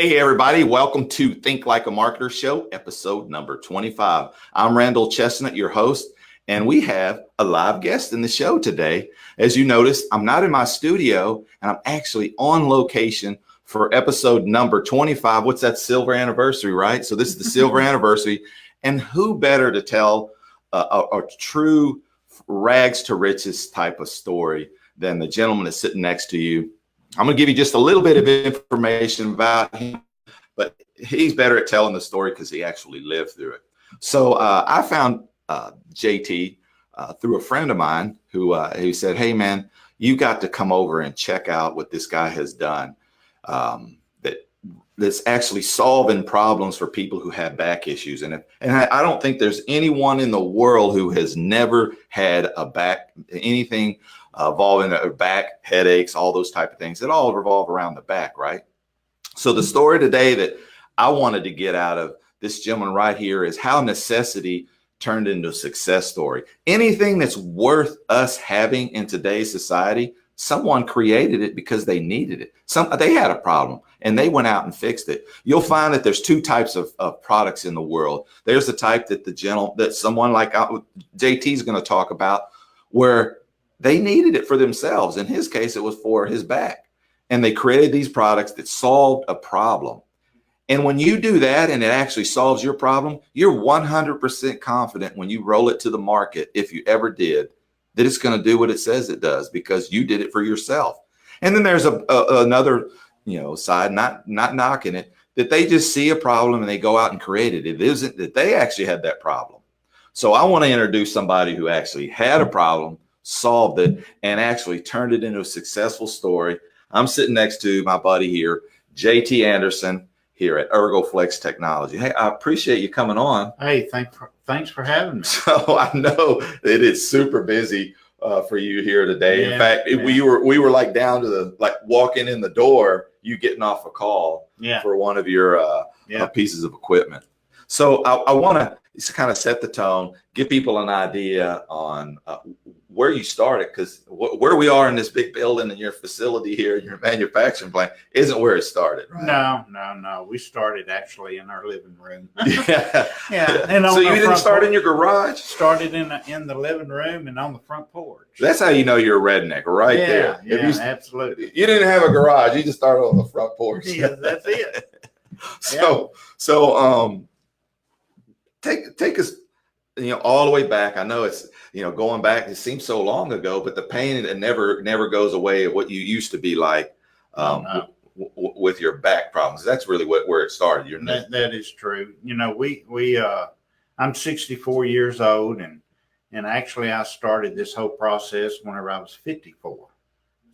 Hey, everybody. Welcome to Think Like a Marketer Show, episode number 25. I'm Randall Chestnut, your host, and we have a live guest in the show today. As you notice, I'm not in my studio, and I'm actually on location for episode number 25. What's that? Silver anniversary, right? So this is the silver anniversary. And who better to tell a true rags to riches type of story than the gentleman that's sitting next to you? I'm going to give you just a little bit of information about him, but he's better at telling the story because he actually lived through it. So I found JT through a friend of mine who said, "Hey, man, you got to come over and check out what this guy has done. That's actually solving problems for people who have back issues." And I don't think there's anyone in the world who has never had anything involving their back, headaches, all those type of things. It all revolve around the back, right? So the story today that I wanted to get out of this gentleman right here is how necessity turned into a success story. Anything that's worth us having in today's society, someone created it because they needed it. They had a problem and they went out and fixed it. You'll find that there's two types of products in the world. There's the type that someone like JT is going to talk about, where they needed it for themselves. In his case, it was for his back. And they created these products that solved a problem. And when you do that and it actually solves your problem, you're 100% confident when you roll it to the market, if you ever did, that it's going to do what it says it does because you did it for yourself. And then there's another side, not knocking it, that they just see a problem and they go out and create it. It isn't that they actually had that problem. So I want to introduce somebody who actually had a problem, solved it, and actually turned it into a successful story. I'm sitting next to my buddy here, JT Anderson, here at ErgoFlex Technology. Hey, I appreciate you coming on. Hey, thanks for having me. So I know it is super busy for you here today. Yeah, in fact, we were like down to walking in the door, you getting off a call for one of your pieces of equipment. So I want to kind of set the tone, give people an idea on where you started, because where we are in this big building and your facility here, your manufacturing plant, isn't where it started, right? No. We started actually in our living room. Yeah. And so you didn't start in your garage? Started in the living room and on the front porch. That's how you know you're a redneck, right there. Yeah, absolutely. You didn't have a garage. You just started on the front porch. Yeah, that's it. So take us all the way back. I know it's going back, it seems so long ago, but the pain, it never goes away of what you used to be like with your back problems. That's really where it started. That is true. I'm 64 years old, and actually I started this whole process whenever I was 54.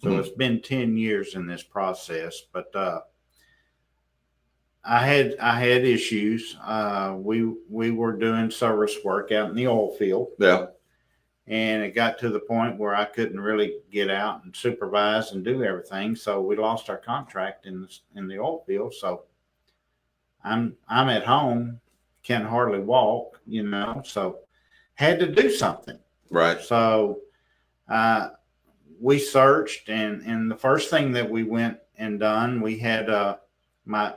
So It's been 10 years in this process, but I had issues. We were doing service work out in the oil field. Yeah. And it got to the point where I couldn't really get out and supervise and do everything. So we lost our contract in the oil field. So I'm at home, can hardly walk, so had to do something. Right. So we searched, and the first thing that we went and done, we had my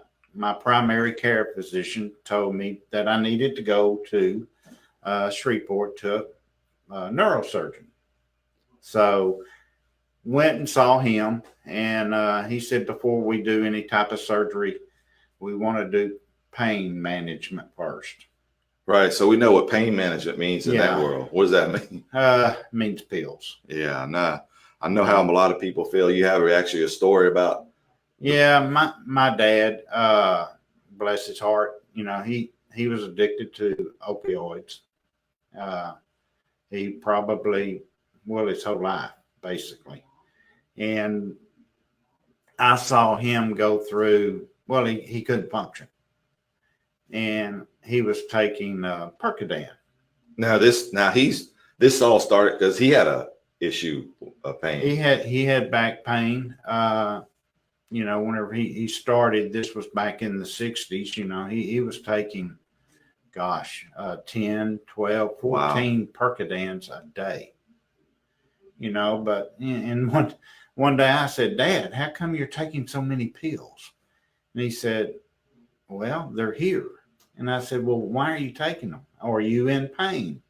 primary care physician told me that I needed to go to Shreveport to a neurosurgeon. So went and saw him, and he said, before we do any type of surgery, we want to do pain management first. Right. So we know what pain management means in that world. What does that mean? Means pills. Yeah, I know how a lot of people feel. You have actually a story about. Yeah, my dad, bless his heart, he was addicted to opioids. He probably, his whole life, basically. And I saw him go through, he couldn't function. And he was taking Percodan. Now this all started because he had a issue of pain. He had back pain. Whenever he started, this was back in the 60s, he was taking, 10, 12, 14 Percodans a day, but and one day I said, Dad, how come you're taking so many pills? And he said, well, they're here. And I said, well, why are you taking them? Are you in pain?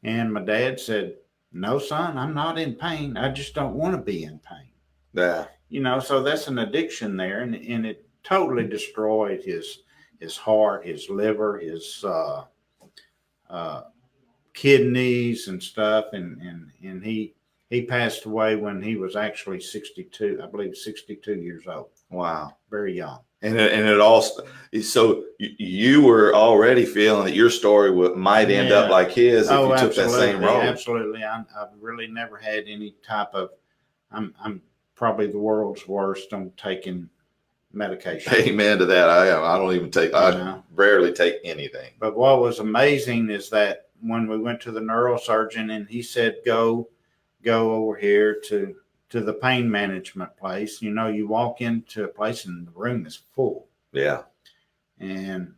And my dad said, no, son, I'm not in pain. I just don't want to be in pain. Yeah. So that's an addiction there. And it totally destroyed his heart, his liver, his kidneys and stuff. And he passed away when he was actually 62, I believe 62 years old. Wow. Very young. And it all, so you were already feeling that your story might end up like his if you took that same road. Absolutely. I've really never had any type of, I'm probably the world's worst on taking medication. Amen to that. I don't even take, I rarely take anything. But what was amazing is that when we went to the neurosurgeon and he said, go over here to the pain management place, you walk into a place and the room is full. Yeah. And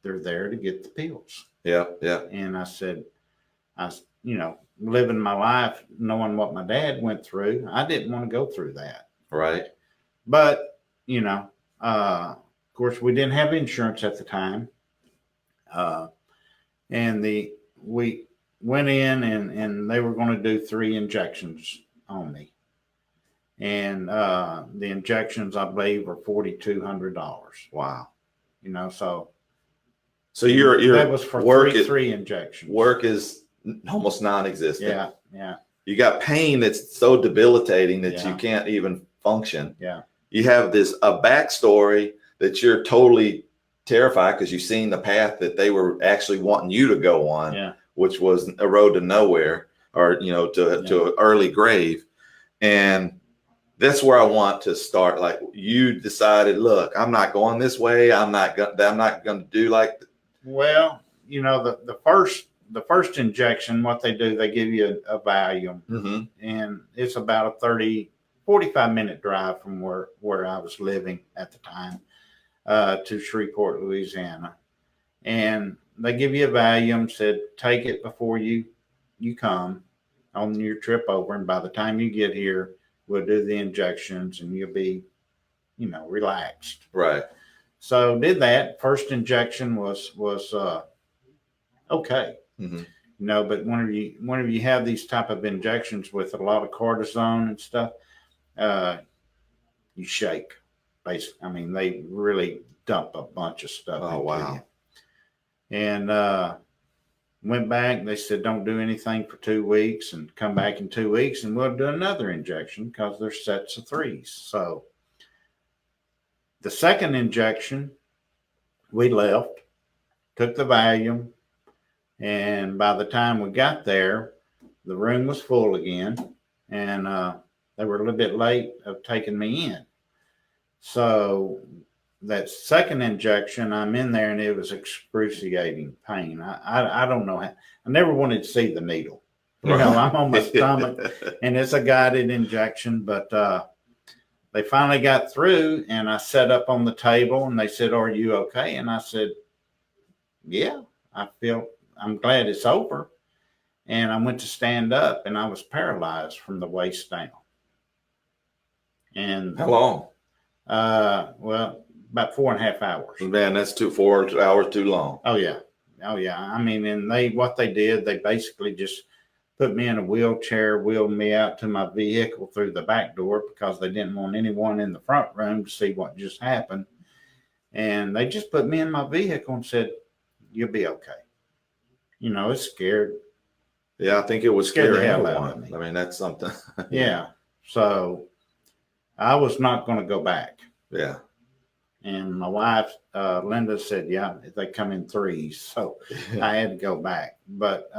they're there to get the pills. Yeah. Yeah. And I said, living my life, knowing what my dad went through, I didn't want to go through that. Right. But, of course, we didn't have insurance at the time. And we went in and they were going to do 3 injections on me. And the injections, I believe, were $4,200. Wow. So that was for three injections. Work is almost non-existent. Yeah. Yeah. You got pain that's so debilitating that you can't even function. Yeah. You have a backstory that you're totally terrified because you've seen the path that they were actually wanting you to go on, which was a road to nowhere, or to an early grave. And that's where I want to start. Like, you decided, look, I'm not going this way. I'm not going to do like. Well, the first injection, what they do, they give you a Valium, and it's about a 45-minute drive from where I was living at the time to Shreveport, Louisiana. And they give you a Valium, said, take it before you come on your trip over. And by the time you get here, we'll do the injections and you'll be, relaxed. Right. So did that. First injection was okay. But whenever you have these type of injections with a lot of cortisone and stuff, you shake. Basically, I mean, they really dump a bunch of stuff. Oh, wow. You. And went back. They said, don't do anything for 2 weeks and come back in 2 weeks and we'll do another injection because there's sets of 3s. So the second injection, we left, took the Valium, and by the time we got there, the room was full again, and they were a little bit late of taking me in. So that second injection, I'm in there, and it was excruciating pain. I don't know how. I never wanted to see the needle. I'm on my stomach, and it's a guided injection, but they finally got through, and I sat up on the table, and they said, are you okay? And I said, yeah, I'm glad it's over. And I went to stand up, and I was paralyzed from the waist down. And how long? Well, about 4.5 hours. Man, that's 4 hours too long. Oh yeah. I mean, and what they did, they basically just put me in a wheelchair, wheeled me out to my vehicle through the back door because they didn't want anyone in the front room to see what just happened. And they just put me in my vehicle and said, you'll be okay. It's scared. Yeah, I think it was scared the hell out of me. I mean, that's something. Yeah. So I was not going to go back. Yeah. And my wife, Linda, said, yeah, they come in 3s. So I had to go back. But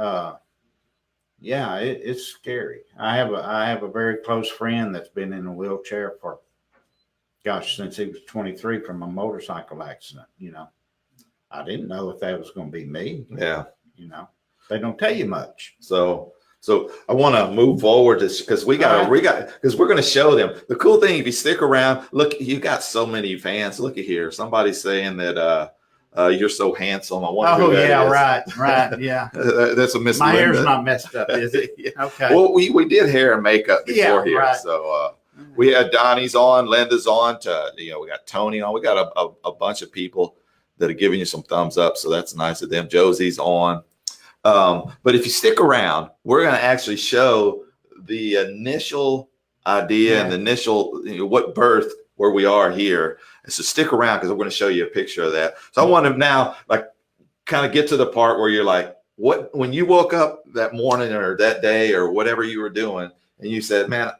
yeah, it's scary. I have a very close friend that's been in a wheelchair for, since he was 23 from a motorcycle accident. I didn't know if that was going to be me. Yeah. They don't tell you much. So I want to move forward because we're going to show them the cool thing. If you stick around, look, you got so many fans. Look at here. Somebody's saying that you're so handsome. I wonder who that is. Right. Yeah. That's a Miss My Linda. hair's not messed up, is it? Yeah. Okay. Well, we did hair and makeup before here. Right. So We had Donnie's on, Linda's on, we got Tony on. We got a bunch of people that are giving you some thumbs up. So that's nice of them. Josie's on. But if you stick around, we're going to actually show the initial idea and the initial, what birthed where we are here. And so stick around because we're going to show you a picture of that. So I want to now kind of get to the part where you're like, when you woke up that morning or that day or whatever you were doing, and you said, man,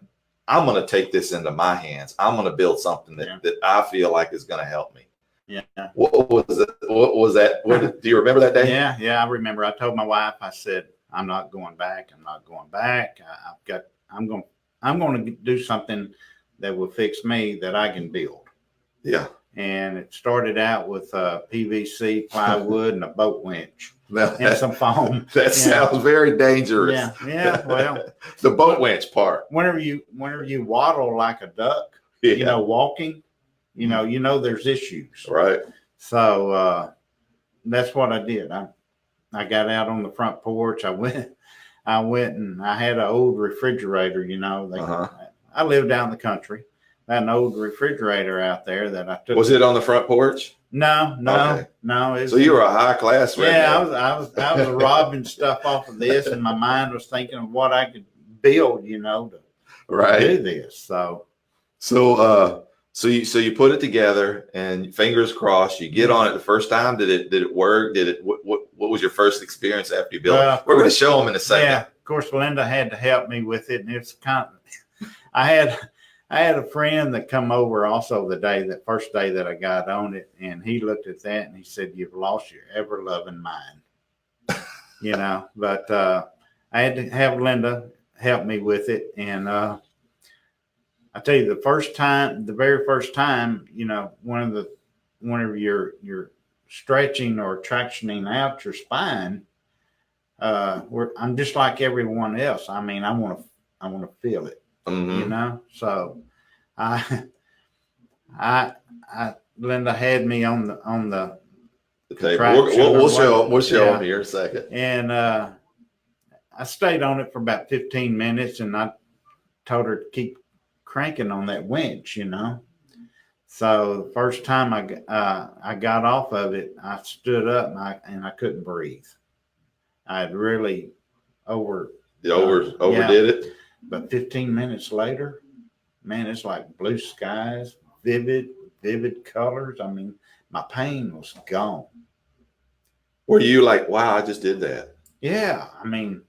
I'm going to take this into my hands. I'm going to build something that I feel like is going to help me. Yeah. What was it? What was that? Do you remember that day? Yeah, I remember. I told my wife, I said, I'm not going back. I'm not going back. I'm going to do something that will fix me that I can build. Yeah. And it started out with PVC, plywood, and a boat winch. And some foam. That sounds very dangerous. Yeah. Well, the boat winch part. Whenever you waddle like a duck, walking, there's issues. Right. So that's what I did. I got out on the front porch. I went and I had an old refrigerator. I lived out in the country. I had an old refrigerator out there that I took. Was it on the front porch? No. So you were a high class. Yeah, I was robbing stuff off of this, and my mind was thinking of what I could build, to do this. So you put it together, and fingers crossed, you get on it the first time. Did it work? What was your first experience after you built it? We're going to show them in a second. Yeah, of course, Linda had to help me with it, and it's kind of. I had a friend that come over also the first day that I got on it, and he looked at that and he said, "You've lost your ever loving mind," But I had to have Linda help me with it, and I tell you, the very first time, whenever you're stretching or tractioning out your spine, I'm just like everyone else. I mean, I want to feel it. Mm-hmm. So Linda had me on the table. We'll show them here in a second. And I stayed on it for about 15 minutes, and I told her to keep cranking on that winch, So the first time I got off of it, I stood up and I couldn't breathe. I had really overdid it. But 15 minutes later, man, it's like blue skies, vivid colors. I mean, my pain was gone. Were you like, wow, I just did that? Yeah. I mean,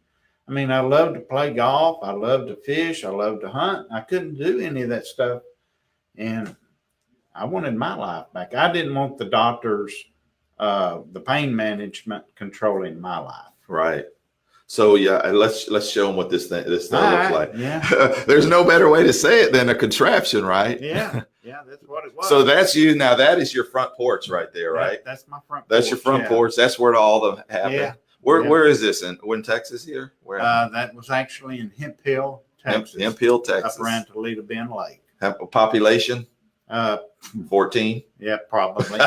I love to play golf. I love to fish. I love to hunt. I couldn't do any of that stuff. And I wanted my life back. I didn't want the doctors, the pain management controlling my life. Right. So let's show them what this thing looks like. Yeah. There's no better way to say it than a contraption, right? Yeah, that's what it was. So that's you. Now that is your front porch right there, right? That's my front porch. That's your front porch. That's where all of them happen. Yeah. Where is this in Texas here? Where? That was actually in Hemp Hill, Texas. Hemp Hill, Texas. Up around Toledo Bend Lake. Have a population? 14. Yeah, probably.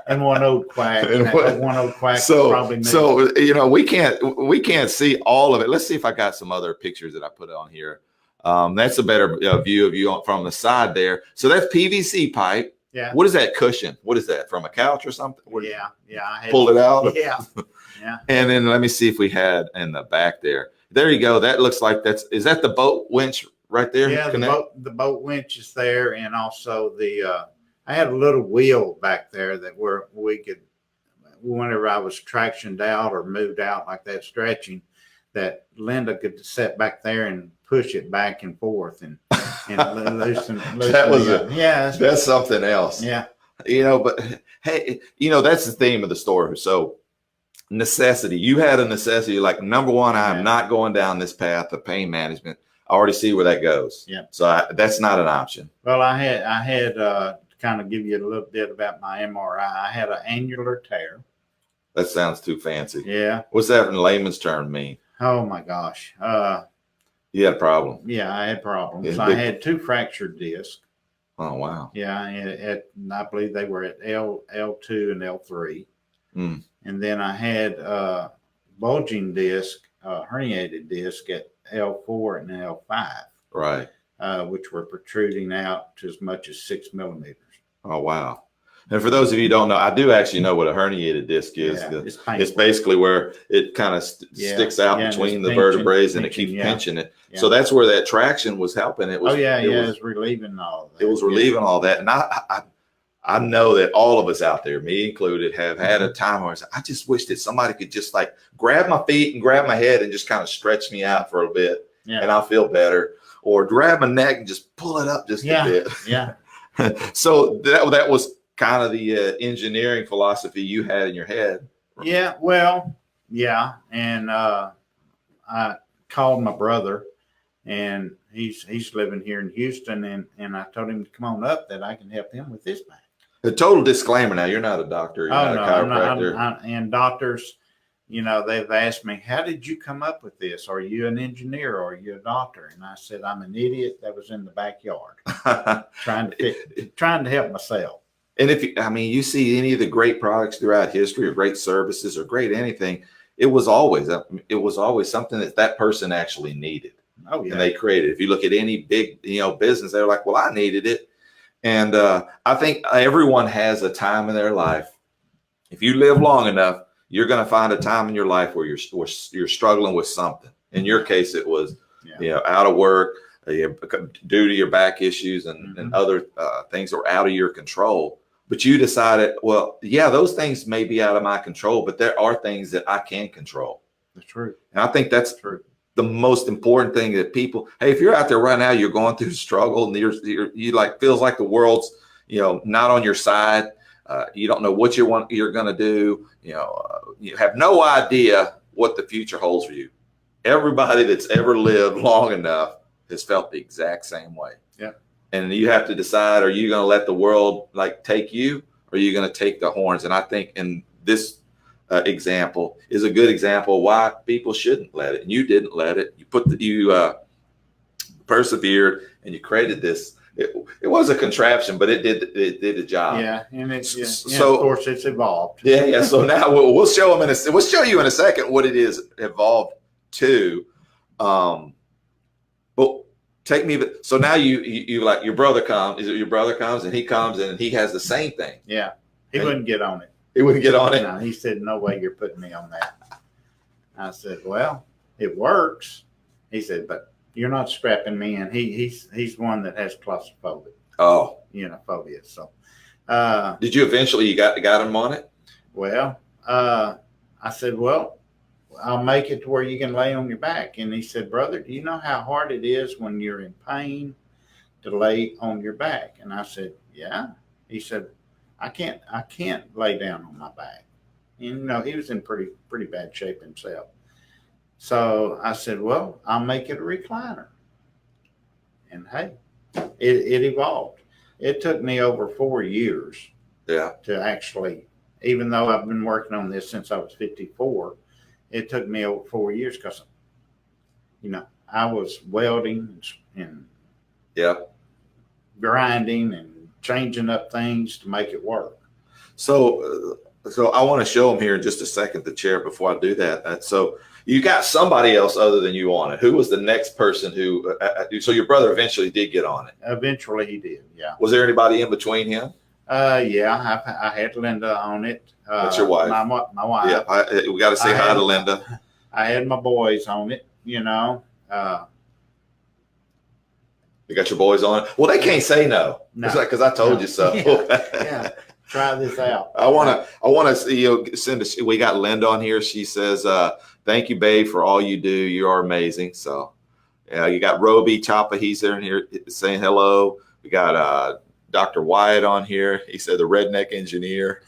And one old quack. Probably. So we can't see all of it. Let's see if I got some other pictures that I put on here. That's a better view of you from the side there. So that's PVC pipe. Yeah. What is that cushion? What is that, from a couch or something? Yeah. I pulled it out. Yeah. And then let me see if we had in the back there. There you go. That looks like is that the boat winch right there? Yeah, the boat winch is there, and also I had a little wheel back there that where we could, whenever I was tractioned out or moved out like that, stretching, that Linda could sit back there and push it back and forth and loosen. That's something else. Yeah. But hey, that's the theme of the story. So necessity. You had a necessity, like, number one, I'm not going down this path of pain management. I already see where that goes. Yeah. So that's not an option. Well, I had to kind of give you a little bit about my MRI. I had an annular tear. That sounds too fancy. Yeah. What's that in layman's term mean? Oh my gosh. You had a problem. Yeah, I had problems. I had 2 fractured discs. Oh wow. Yeah, I believe they were at L2 and L3. Mm. And then I had bulging disc, herniated disc at L4 and L5. Right. which were protruding out to as much as 6 millimeters. Oh, wow. And for those of you who don't know, I do actually know what a herniated disc is. Yeah, It's basically where it kind of sticks out between the vertebrae and it keeps pinching it. Yeah. So that's where that traction was helping. It was. It was relieving all of that. It was relieving all that. And I know that all of us out there, me included, have had a time where I just wish that somebody could just like grab my feet and grab my head and just kind of stretch me out for a bit, and I'll feel better. Or grab my neck and just pull it up just a bit. Yeah. So that was kind of the engineering philosophy you had in your head. Yeah, well, yeah. And I called my brother, and he's living here in Houston, and I told him to come on up that I can help him with this back. A total disclaimer now, you're not a doctor, you're not a chiropractor. And doctors, they've asked me, how did you come up with this? Are you an engineer or are you a doctor? And I said, I'm an idiot that was in the backyard trying to help myself. And you see any of the great products throughout history or great services or great anything, it was always something that person actually needed. Oh, yeah. And they created. If you look at any big, business, they're like, well, I needed it. And I think everyone has a time in their life. If you live long enough, you're going to find a time in your life where you're struggling with something. In your case, it was, out of work, due to your back issues and other things that were out of your control. But you decided, well, yeah, those things may be out of my control, but there are things that I can control. That's true. And I think that's true. The most important thing that people, hey, if you're out there right now, you're going through struggle and you like feels like the world's, not on your side. You don't know what you're going to do. You have no idea what the future holds for you. Everybody that's ever lived long enough has felt the exact same way. Yeah. And you have to decide, are you going to let the world take you, or are you going to take the horns? And I think in this example is a good example of why people shouldn't let it. And you didn't let it. You persevered and you created this. It was a contraption, but it did the job. Yeah, and so of course it's evolved. Yeah. So now we'll show you in a second what it is evolved to. But take me. So now you like your brother comes. Is it your brother comes and he comes and he has the same thing? Yeah, he wouldn't get on it. He wouldn't get on it. No, he said, "No way, you're putting me on that." I said, "Well, it works." He said, "But you're not strapping me in." He's one that has claustrophobia. Oh, phobia. So, did you eventually you got him on it? Well, I said, "Well, I'll make it to where you can lay on your back." And he said, "Brother, do you know how hard it is when you're in pain to lay on your back?" And I said, "Yeah." He said, I can't lay down on my back." And he was in pretty bad shape himself. So I said, "Well, I'll make it a recliner." And hey, it evolved. It took me over 4 years to actually, even though I've been working on this since I was 54, it took me over 4 years because, I was welding and grinding and changing up things to make it work. So I want to show them here in just a second, the chair, before I do that. So you got somebody else other than you on it. Who was the next person who, so your brother eventually did get on it? Eventually he did, yeah. Was there anybody in between him? Yeah, I had Linda on it. That's your wife? My wife. Yeah, we got to say hi to Linda. I had my boys on it, You got your boys on it? Well, they can't say no. It's like, because I told you so. Yeah. Try this out. I want to send we got Linda on here. She says, "Thank you, babe, for all you do. You are amazing." So you got Roby Chapa. He's there in here saying hello. We got Dr. Wyatt on here. He said the redneck engineer.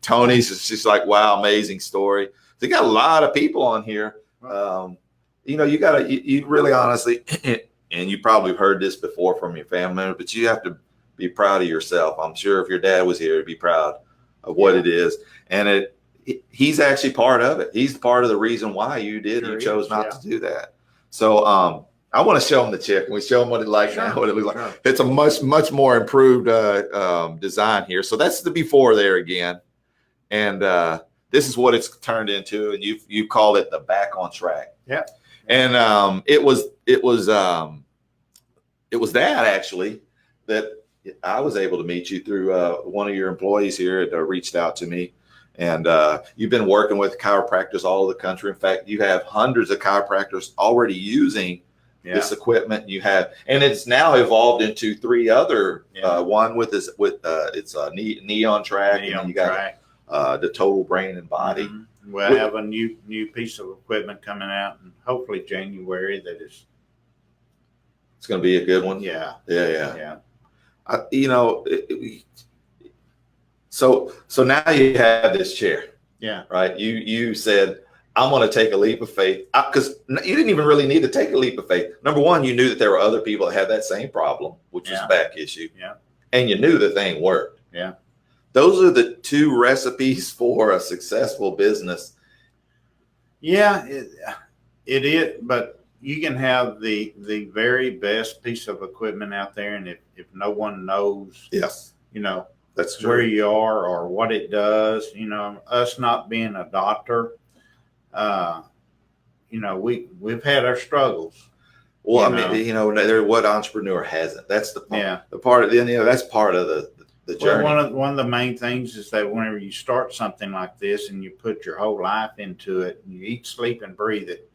Tony's just like, wow, amazing story. So you got a lot of people on here. You really honestly, and you probably heard this before from your family member, but you have to be proud of yourself. I'm sure if your dad was here, he'd be proud of what it is. And he's actually part of it. He's part of the reason why you chose not to do that. So I want to show him the chair. Can we show him what it like now? What it looks like? It's a much more improved design here. So that's the before there again. And this is what it's turned into. And you called it the back on track. Yeah. And it was it was that actually that I was able to meet you through one of your employees here that reached out to me. And you've been working with chiropractors all over the country. In fact, you have hundreds of chiropractors already using this equipment. You have, and it's now evolved into 3 other. One with this, it's a knee on track, and then you got the total brain and body. Mm-hmm. We'll have a new piece of equipment coming out, and hopefully January. It's going to be a good one. Yeah. So now you have this chair. Yeah. Right. You said, I'm going to take a leap of faith, because you didn't even really need to take a leap of faith. Number one, you knew that there were other people that had that same problem, which is a back issue. Yeah. And you knew the thing worked. Yeah. Those are the 2 recipes for a successful business. Yeah, it is. But you can have the very best piece of equipment out there, and if no one knows, That's true. where you are or what it does, us not being a doctor, we've had our struggles. Well, what entrepreneur hasn't? That's the part. The part of that's part of the journey. Well, one of the main things is that whenever you start something like this and you put your whole life into it, and you eat, sleep, and breathe it,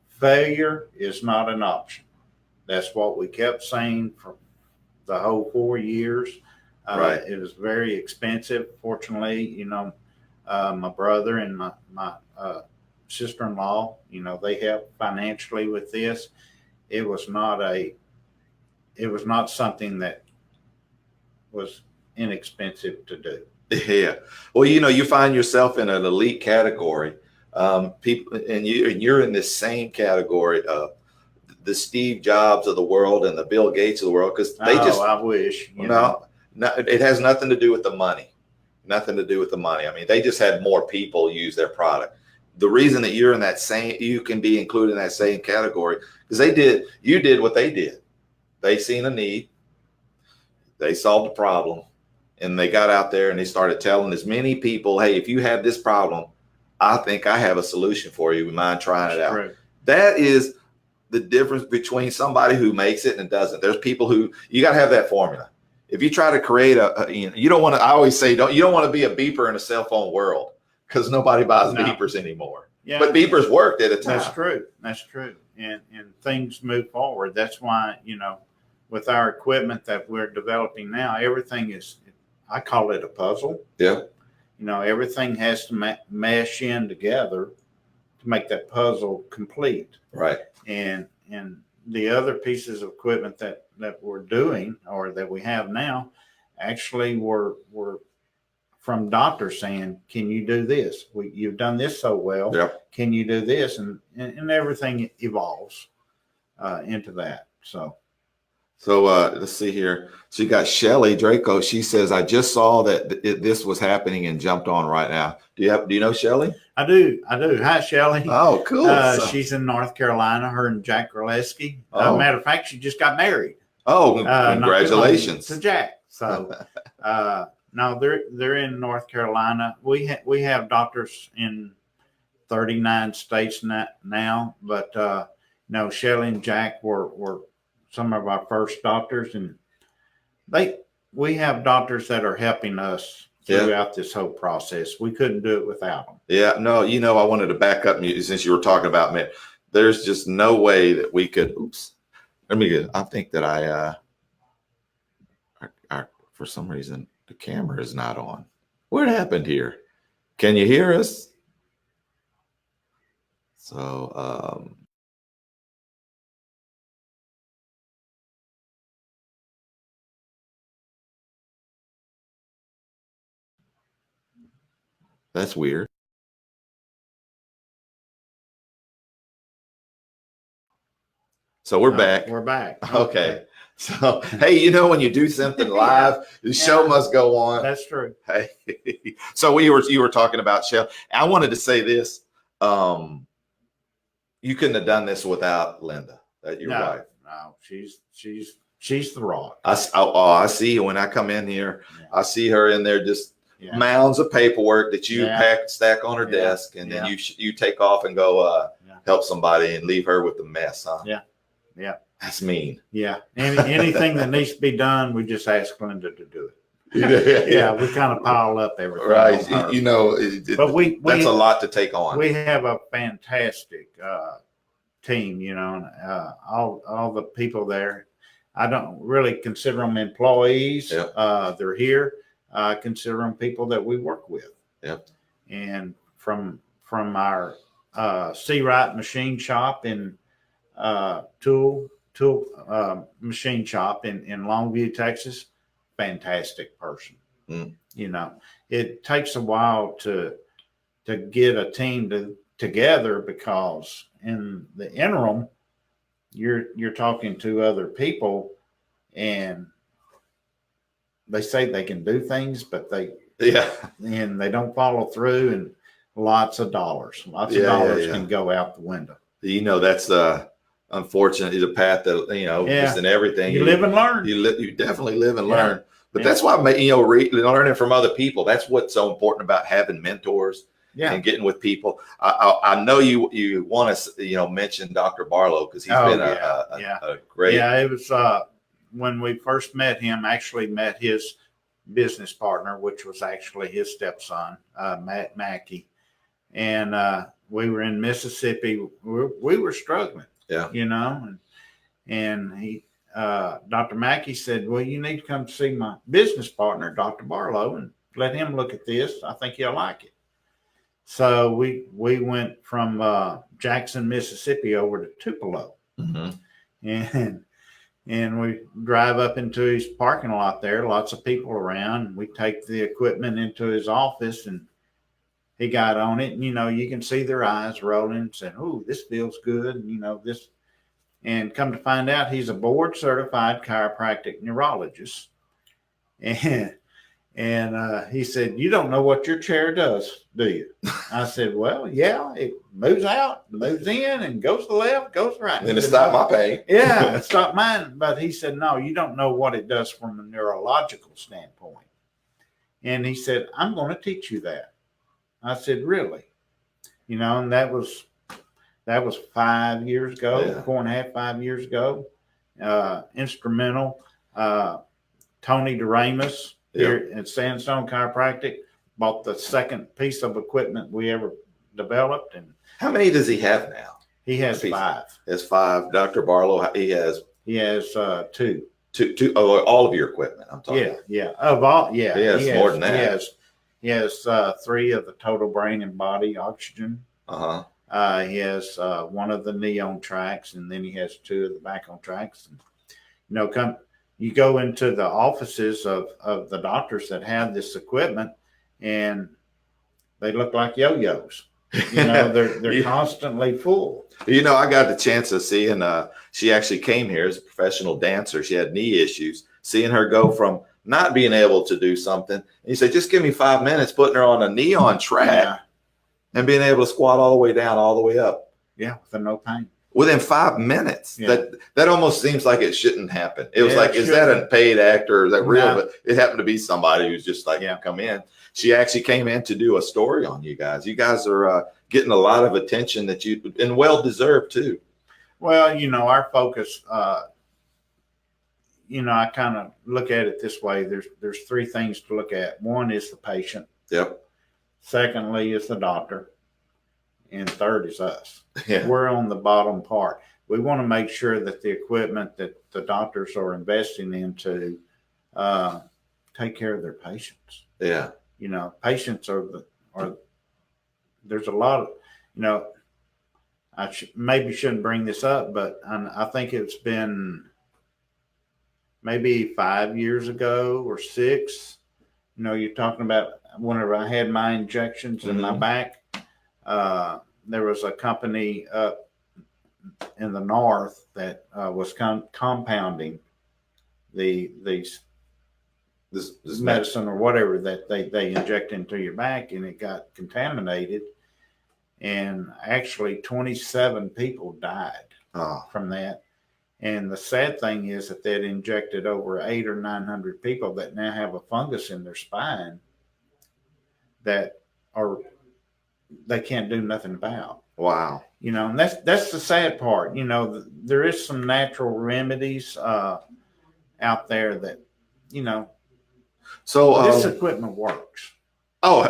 failure is not an option. That's what we kept saying for the whole 4 years. Right. It was very expensive. Fortunately, my brother and my sister-in-law, they helped financially with this. It was not something that was inexpensive to do. Yeah. Well, you find yourself in an elite category. People, and you're in this same category of the Steve Jobs of the world and the Bill Gates of the world, because they I wish. No, it has nothing to do with the money. Nothing to do with the money. I mean, they just had more people use their product. The reason that you're in that same, you can be included in that same category, because you did what they did. They seen a need, they solved the problem, and they got out there and they started telling as many people, hey, if you have this problem, I think I have a solution for you. We mind trying it out. Right. That is the difference between somebody who makes it and doesn't. There's people who, you got to have that formula. If you try to create you don't want to, I always say, you don't want to be a beeper in a cell phone world, because nobody buys beepers anymore. Yeah. But beepers worked at a time. That's true. And things move forward. That's why, with our equipment that we're developing now, everything is, I call it a puzzle. Yeah. Everything has to mesh in together to make that puzzle complete. Right. And the other pieces of equipment that we're doing, or that we have now, actually were from doctors saying, can you do this? You've done this so well. Yep. Can you do this? And everything evolves into that. So let's see here. So you got Shelly Draco. She says, I just saw that this was happening and jumped on right now. Do you know Shelly? I do. Hi, Shelly. Oh, cool. She's in North Carolina, her and Jack Graleski. Matter of fact, she just got married. Oh, congratulations to Jack. So no, they're in North Carolina. We have doctors in 39 states now, but Shelly and Jack were some of our first doctors, and we have doctors that are helping us throughout this whole process. We couldn't do it without them. Yeah, no, I wanted to back up since you were talking about me. There's just no way that we could. Oops. I think that I for some reason the camera is not on. What happened here? Can you hear us? So that's weird. So we're back. We're back. Okay. So, hey, when you do something live, the show must go on. That's true. Hey, so you were talking about Shell. I wanted to say this. You couldn't have done this without Linda, your wife. No, she's the rock. I see when I come in here, I see her in there, just mounds of paperwork that you stack on her desk, and then you take off and go help somebody and leave her with the mess, huh? Yeah. That's mean. Yeah. Anything that needs to be done, we just ask Glenda to do it. Yeah, we kind of pile up everything. Right. On her. You know, but that's a lot to take on. We have a fantastic team, you know, and all the people there. I don't really consider them employees. Yep. They're here. I consider them people that we work with. Yep. And from our C-Wright machine shop in tool machine shop in Longview, Texas, fantastic person. You know, it takes a while to get a team together, because in the interim, you're talking to other people, and they say they can do things, but they don't follow through, and lots of dollars can go out the window. You know, that's unfortunately the path that, you know, just in everything. You live and learn. You definitely live and learn. But that's why, you know, learning from other people. That's what's so important about having mentors. And getting with people. I know you want to, you know, mention Dr. Barlow, because he's been a great. Yeah, it was when we first met him. Actually, met his business partner, which was actually his stepson, Matt Mackey, and we were in Mississippi. We were struggling. Yeah, you know, and he, Dr. Mackey said, "Well, you need to come see my business partner, Dr. Barlow, and let him look at this. I think you'll like it." So we went from Jackson, Mississippi over to Tupelo, and we drive up into his parking lot there. Lots of people around. We take the equipment into his office, and he got on it. And, you know, you can see their eyes rolling and saying, "Oh, this feels good." And, you know, this. And come to find out, he's a board certified chiropractic neurologist. And he said, "You don't know what your chair does, do you?" I said, "Well, yeah, it moves out, moves in, and goes to the left, goes to the right." And it stopped my pain. Yeah, it stopped mine. But he said, "No, you don't know what it does from a neurological standpoint." And he said, "I'm going to teach you that." I said, "Really?" You know, and that was 5 years ago, 4.5, 5 years ago. Instrumental. Tony DeRamus. Here at Sandstone Chiropractic, bought the second piece of equipment we ever developed. And how many does he have now? He has 5. He has 5. Dr. Barlow, he has 2. Two. Oh, all of your equipment. I'm talking. Yeah. Of all, yeah. He has more than that. He has 3 of the total brain and body oxygen. He has 1 of the neon tracks, and then he has 2 of the back on tracks. And, you know, you go into the offices of the doctors that have this equipment, and they look like yo-yos. You know, they're constantly full. You know, I got the chance of seeing, she actually came here as a professional dancer. She had knee issues. Seeing her go from not being able to do something, and you say, "Just give me 5 minutes," putting her on a neon track and being able to squat all the way down, all the way up. Yeah, with no pain. Within 5 minutes. That almost seems like it shouldn't happen. It was like, is that a paid actor? Or is that real? But it happened to be somebody who's just like, come in. She actually came in to do a story on you guys. You guys are getting a lot of attention and well deserved too. Well, you know, our focus, you know, I kind of look at it this way. There's 3 things to look at. One is the patient. Yep. Secondly is the doctor. And third is us. Yeah. We're on the bottom part. We want to make sure that the equipment that the doctors are investing into take care of their patients. Yeah. You know, patients there's a lot of, you know, I maybe shouldn't bring this up, but I think it's been maybe 5 years ago or 6. You know, you're talking about whenever I had my injections in my back. There was a company up in the north that was compounding this medicine or whatever that they inject into your back, and it got contaminated, and actually 27 people died from that. And the sad thing is that they'd injected over 800 or 900 people that now have a fungus in their spine that are they can't do nothing about. Wow. You know, and that's the sad part. You know, there is some natural remedies out there that, you know, So this equipment works. oh,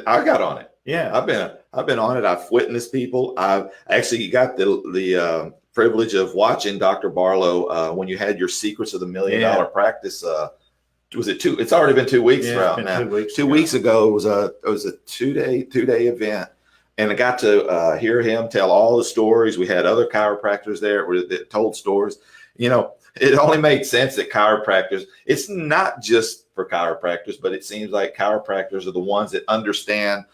I got on it. Yeah, I've been on it. I've witnessed people. I've actually got the privilege of watching Dr. Barlow when you had your Secrets of the Million Dollar Practice. Was it two? It's already been 2 weeks out now. 2 weeks. 2 weeks ago, it was a 2-day event, and I got to hear him tell all the stories. We had other chiropractors there that told stories. You know, it only made sense that chiropractors. It's not just for chiropractors, but it seems like chiropractors are the ones that understand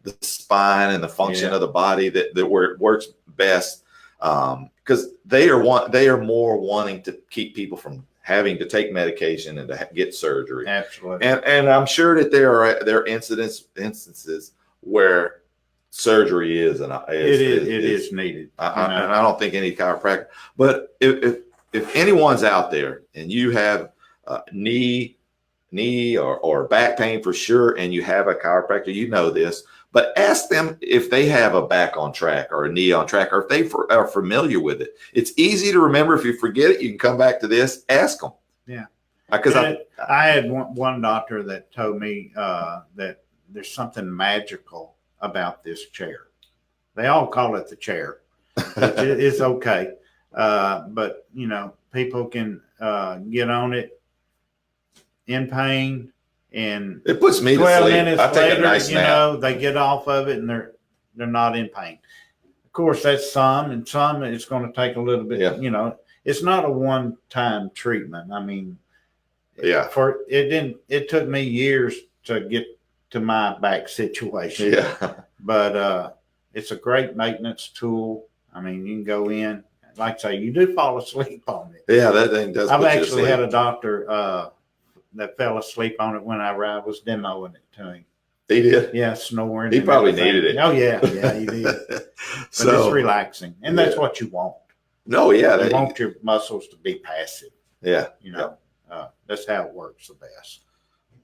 the spine and the function of the body that where it works best, because they are more wanting to keep people from having to take medication and to get surgery. Absolutely. And I'm sure that there are instances where surgery is needed. And I don't think any chiropractor, but if anyone's out there and you have knee or back pain for sure, and you have a chiropractor, you know this, but ask them if they have a back on track or a knee on track, or if they are familiar with it. It's easy to remember. If you forget it, you can come back to this, ask them. Yeah. Because I had one doctor that told me that there's something magical about this chair. They all call it the chair, which is okay. But, you know, people can get on it in pain, and it puts me to 12 sleep. minutes I take later, a nice you nap. know, they get off of it and they're not in pain. Of course, that's some, and some it's going to take a little bit. Yeah. You know, it's not a one-time treatment. I mean, it took me years to get to my back situation. Yeah. But it's a great maintenance tool. I mean, you can go in, like I say, you do fall asleep on it. Yeah, that thing does. I've actually had a doctor that fell asleep on it when I was demoing it to him. He did? Yeah, snoring. He probably needed it. Oh, yeah, he did. But it's relaxing, and that's what you want. No, yeah. You want your muscles to be passive. Yeah. You know, that's how it works the best.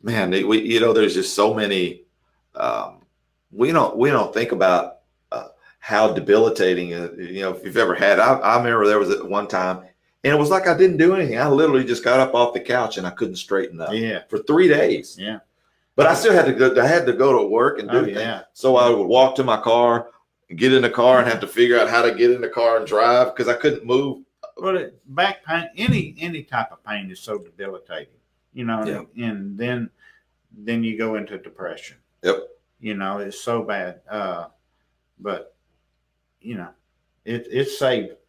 Man, there's just so many. We don't think about how debilitating. If you've ever had. I remember there was at one time. And it was like I didn't do anything. I literally just got up off the couch and I couldn't straighten up. Yeah. For 3 days. Yeah. But I still had to go. I had to go to work and do things. Yeah. So I would walk to my car, get in the car, and have to figure out how to get in the car and drive because I couldn't move. Well, back pain, any type of pain is so debilitating. You know, and then you go into depression. Yep. You know, it's so bad. But you know, it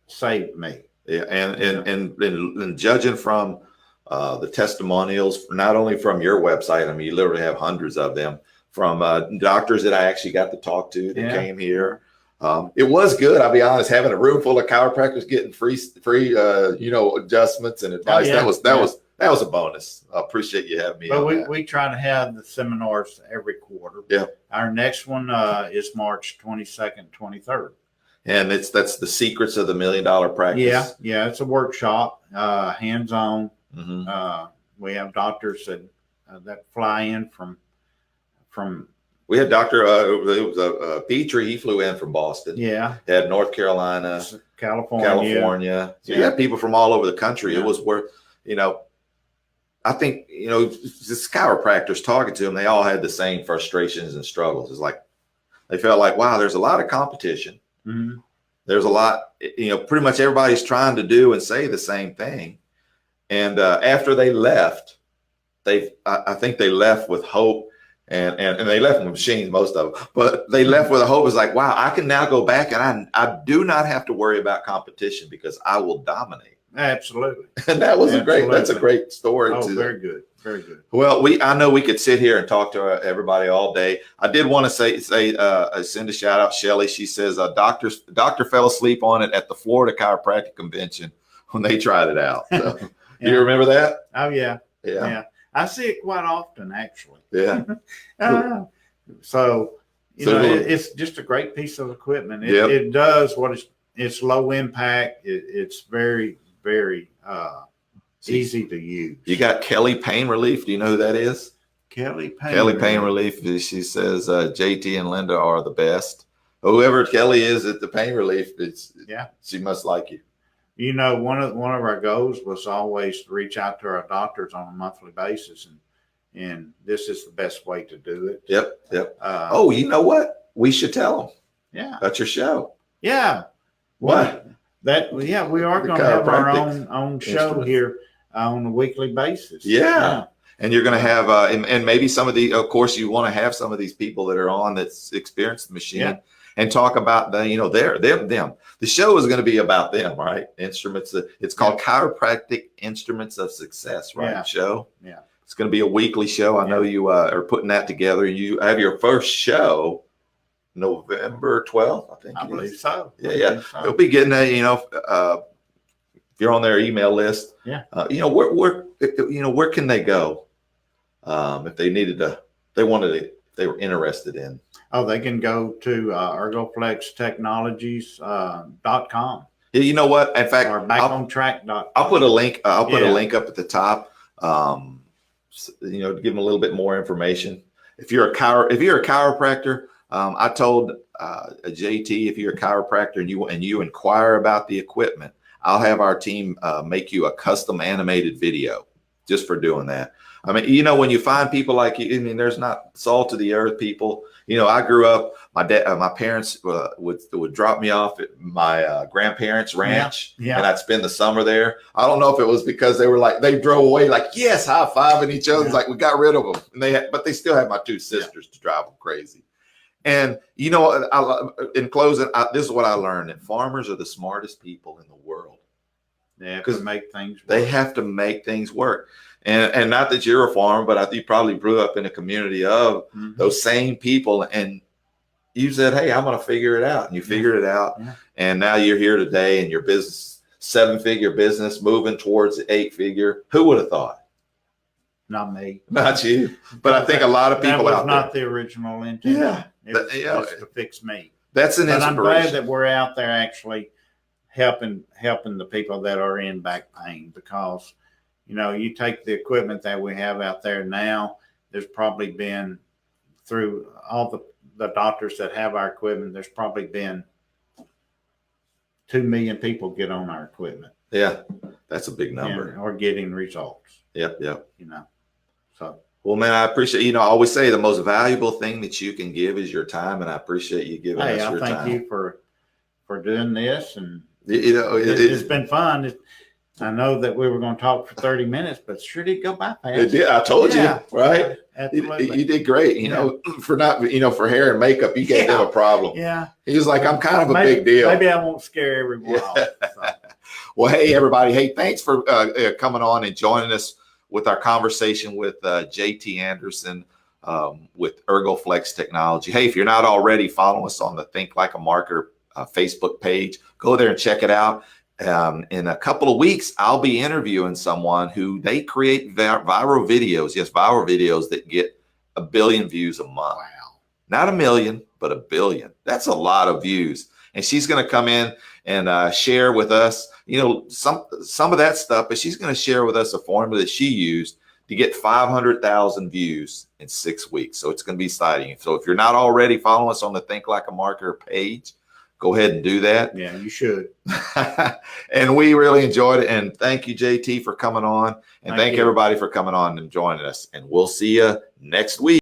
saved me. Yeah, and judging from the testimonials, not only from your website, I mean, you literally have hundreds of them from doctors that I actually got to talk to that came here. It was good. I'll be honest, having a room full of chiropractors getting free adjustments and advice. That was a bonus. I appreciate you having me. But we try to have the seminars every quarter. Yeah. Our next one is March 22nd, 23rd. And that's the Secrets of the $1 Million Practice. Yeah, it's a workshop, hands-on. Mm-hmm. We have doctors that fly in from. We had Dr. It was Petrie. He flew in from Boston. Yeah. Had North Carolina, California. So you had people from all over the country. It was where, I think, this chiropractors talking to them, they all had the same frustrations and struggles. It's like they felt like, wow, there's a lot of competition. Mm-hmm. There's a lot, pretty much everybody's trying to do and say the same thing. And after they left, I think they left with hope, and they left with machines, most of them, but they left with a hope. It's like, wow, I can now go back and I do not have to worry about competition because I will dominate. Absolutely. And that was that's a great story. Oh, very good. Very good. Well, I know we could sit here and talk to everybody all day. I did want to send a shout out. Shelly, she says, doctor fell asleep on it at the Florida Chiropractic Convention when they tried it out. So, do you remember that? Oh, yeah. Yeah. I see it quite often, actually. Yeah. It's just a great piece of equipment. It does what it's low impact. It's very, very easy to use. You got Kelly Pain Relief. Do you know who that is? Kelly Pain Relief. She says JT and Linda are the best. Whoever Kelly is at the Pain Relief, she must like you. You know, one of our goals was always to reach out to our doctors on a monthly basis, and this is the best way to do it. Yep. Oh, you know what? We should tell them. Yeah. That's your show. Yeah. What? We are going to have our own show here on a weekly basis. Yeah. And you're going to have, and maybe some of the, of course, you want to have some of these people that are on that's experienced the machine and talk about them. The show is going to be about them, right? Instruments. It's called Chiropractic Instruments of Success, right? Yeah. Show. Yeah. It's going to be a weekly show. I know you are putting that together. You have your first show November 12th, I think. I believe so. Yeah. It'll be getting if you're on their email list. Yeah. Where can they go if they were interested in? Oh, they can go to ergoflextechnologies.com. Yeah, you know what? In fact, or backontrack.com. I'll put a link. I'll put a link up at the top. To give them a little bit more information. If you're a chiropractor, I told JT, if you're a chiropractor and you inquire about the equipment, I'll have our team make you a custom animated video just for doing that. I mean, when you find people like you, I mean, there's not salt of the earth people. I grew up, my parents would drop me off at my grandparents' ranch, and I'd spend the summer there. I don't know if it was because they drove away like, yes, high-fiving each other. It's like we got rid of them. But they still had my two sisters to drive them crazy. And, in closing, this is what I learned, that farmers are the smartest people in the world. They have to make things work. They have to make things work. And not that you're a farmer, but I think you probably grew up in a community of those same people. And you said, hey, I'm going to figure it out. And you figured it out. Yeah. And now you're here today and your business, 7-figure business, moving towards the 8-figure. Who would have thought? Not me. Not you. But I think a lot of people out there. That was not the original intent. Yeah. It was to fix me. That's an inspiration. I'm glad that we're out there actually helping the people that are in back pain, because you take the equipment that we have out there now, there's probably been, through all the doctors that have our equipment, there's probably been 2 million people get on our equipment. Yeah, that's a big number. Or getting results. Yep. So. Well, man, I appreciate, I always say the most valuable thing that you can give is your time, and I appreciate you giving us your time. Thank you for doing this, and it's been fun. I know that we were going to talk for 30 minutes, but sure did go by fast. It did. I told you, right? Absolutely. You did great. For not, for hair and makeup, you gave them a problem. Yeah. He was like, I'm kind of a big deal. Maybe I won't scare everyone off. So. Well, hey, everybody. Hey, thanks for coming on and joining us with our conversation with JT Anderson with ErgoFlex Technology. Hey, if you're not already, follow us on the Think Like a Marketer Facebook page. Go there and check it out. In a couple of weeks, I'll be interviewing someone who they create viral videos. Yes, viral videos that get 1 billion views a month. Wow. Not 1 million, but 1 billion. That's a lot of views. And she's going to come in and share with us, some of that stuff, but she's going to share with us a formula that she used to get 500,000 views in 6 weeks. So it's going to be exciting. So if you're not already following us on the Think Like a Marketer page, go ahead and do that. Yeah, you should. And we really enjoyed it. And thank you, JT, for coming on. And thank everybody for coming on and joining us. And we'll see you next week.